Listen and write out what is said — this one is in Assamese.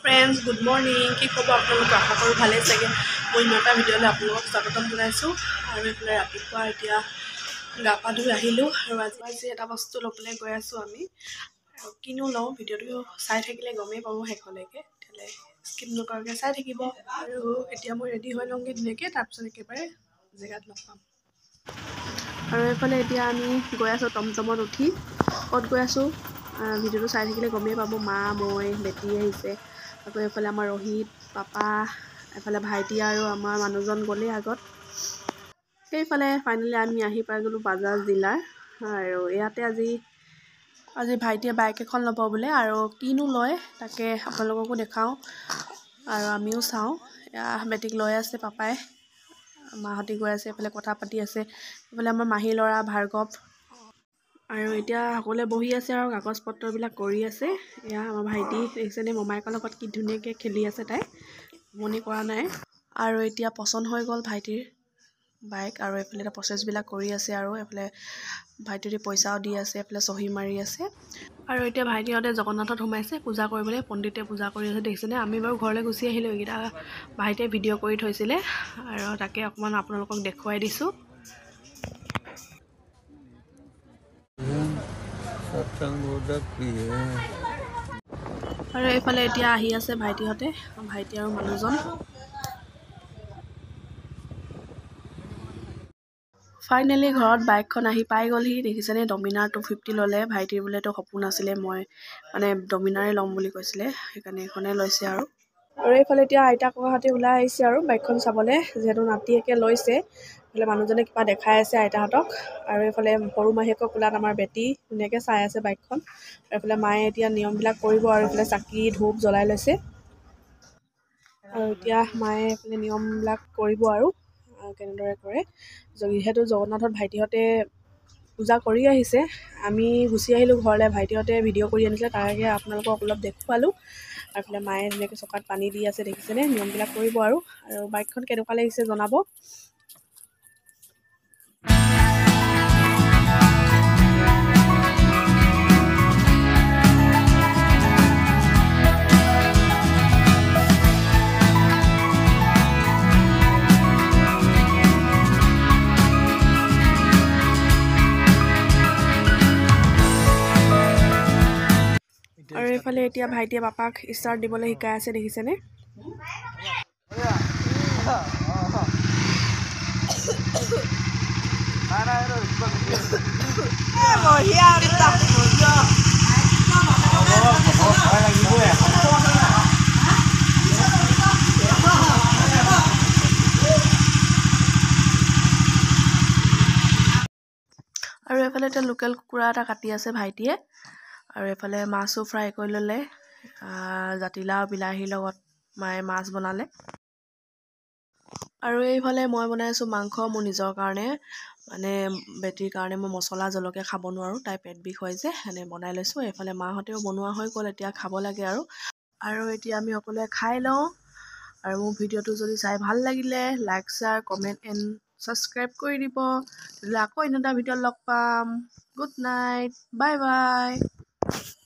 ফ্ৰেণ্ডছ গুড মৰ্ণিং কি খবৰ আপোনালোক আশা কৰোঁ ভালেই চাগে মই নটা ভিডিঅ'লৈ আপোনালোকক স্বাগতম জনাইছোঁ আৰু এইফালে ৰাতিপুৱা এতিয়া গা পা ধুই আহিলোঁ আৰু আজি এটা বস্তু ল'বলৈ গৈ আছোঁ আমি আৰু কিনো লওঁ ভিডিঅ'টো চাই থাকিলে গমেই পাব শেষলৈকে তেতিয়াহ'লে স্কিপ নকৰাকৈ চাই থাকিব আৰু এতিয়া মই ৰেডি হৈ লওঁগৈ ধুনীয়াকৈ তাৰপিছত একেবাৰে জেগাত লগ পাম আৰু এইফালে এতিয়া আমি গৈ আছোঁ টমটমত উঠি ক'ত গৈ আছোঁ ভিডিঅ'টো চাই থাকিলে গমেই পাব মা মই বেটি আহিছে আকৌ এইফালে আমাৰ ৰহিত পাপা এইফালে ভাইটি আৰু আমাৰ মানুহজন গ'লেই আগত সেইফালে ফাইনেলি আমি আহি পাই গ'লোঁ বাজাজ জিলাৰ আৰু ইয়াতে আজি ভাইটিয়ে বাইক এখন ল'ব বোলে আৰু কিনো লয় তাকে আপোনালোককো দেখাওঁ আৰু আমিও চাওঁ এয়া বেটিক লৈ আছে পাপাই মাহঁতি গৈ আছে এইফালে কথা পাতি আছে এইফালে আমাৰ মাহী ল'ৰা ভাৰ্গৱ আৰু এতিয়া সকলোৱে বহি আছে আৰু কাগজ পত্ৰবিলাক কৰি আছে এয়া আমাৰ ভাইটি দেখিছেনে মমায়েকৰ লগত কি ধুনীয়াকৈ খেলি আছে তাই মনি কৰা নাই আৰু এতিয়া পচন্দ হৈ গ'ল ভাইটিৰ বাইক আৰু এইফালে এটা প্ৰচেছবিলাক কৰি আছে আৰু এইফালে ভাইটিৰ পইচাও দি আছে এইফালে চহী মাৰি আছে আৰু এতিয়া ভাইটিহঁতে জগন্নাথত সোমাইছে পূজা কৰিবলৈ পণ্ডিতে পূজা কৰি আছে দেখিছেনে আমি বাৰু ঘৰলৈ গুচি আহিলোঁ এইকেইটা ভাইটিয়ে ভিডিঅ' কৰি থৈছিলে আৰু তাকে অকণমান আপোনালোকক দেখুৱাই দিছোঁ আৰু এইফালে এতিয়া আহি আছে ভাইটিহঁতে ভাইটি আৰু মানুহজন ফাইনেলি ঘৰত বাইকখন আহি পাই গ'লহি দেখিছেনে ডমিনাৰ 250 ল'লে ভাইটিৰ বোলেতো সপোন আছিলে মই মানে ডমিনাৰে ল'ম বুলি কৈছিলে সেইকাৰণে এইখনে লৈছে আৰু এইফালে এতিয়া আইতা ককাহঁতে ওলাই আহিছে আৰু বাইকখন চাবলৈ যিহেতু নাতিয়েকে লৈছে এইফালে মানুহজনে কিবা দেখাই আছে আইতাহঁতক আৰু এইফালে সৰু মাহীয়েকৰ কোলাত আমাৰ বেটি ধুনীয়াকৈ চাই আছে বাইকখন আৰু এইফালে মায়ে এতিয়া নিয়মবিলাক কৰিব আৰু এইফালে চাকি ধূপ জ্বলাই লৈছে আৰু এতিয়া মায়ে এইফালে নিয়মবিলাক কৰিব আৰু কেনেদৰে কৰে যিহেতু জগন্নাথত ভাইটিহঁতে পূজা কৰি আহিছে আমি গুচি আহিলোঁ ঘৰলৈ ভাইটিহঁতে ভিডিঅ' কৰি আনিছিলে তাকে আপোনালোকক অলপ দেখুৱালোঁ আৰু এইফালে মায়ে ধুনীয়াকৈ চকাত পানী দি আছে দেখিছেনে নিয়মবিলাক কৰিব আৰু বাইকখন কেনেকুৱা লাগিছে জনাব আৰু এইফালে এতিয়া ভাইটিয়ে পাপাক ষ্টাৰ্ট দিবলৈ শিকাই আছে দেখিছেনে আৰু এইফালে এতিয়া লোকেল কুকুৰা এটা কাটি আছে ভাইটিয়ে আৰু এইফালে মাছো ফ্ৰাই কৰি ল'লে জাতিলাও বিলাহীৰ লগত মায়ে মাছ বনালে আৰু এইফালে মই বনাই আছোঁ মাংস মোৰ নিজৰ কাৰণে মানে বেটিৰ কাৰণে মই মছলা জলকীয়া খাব নোৱাৰোঁ তাই পেট বিষ হয় যে এনে বনাই লৈছোঁ এইফালে মাহঁতেও বনোৱা হৈ গ'ল এতিয়া খাব লাগে আৰু এতিয়া আমি সকলোৱে খাই লওঁ আৰু মোৰ ভিডিঅ'টো যদি চাই ভাল লাগিলে like share comment and subscribe কৰি দিব তেতিয়াহ'লে আকৌ এটা ভিডিঅ'ত লগ পাম গুড নাইট বাই বাই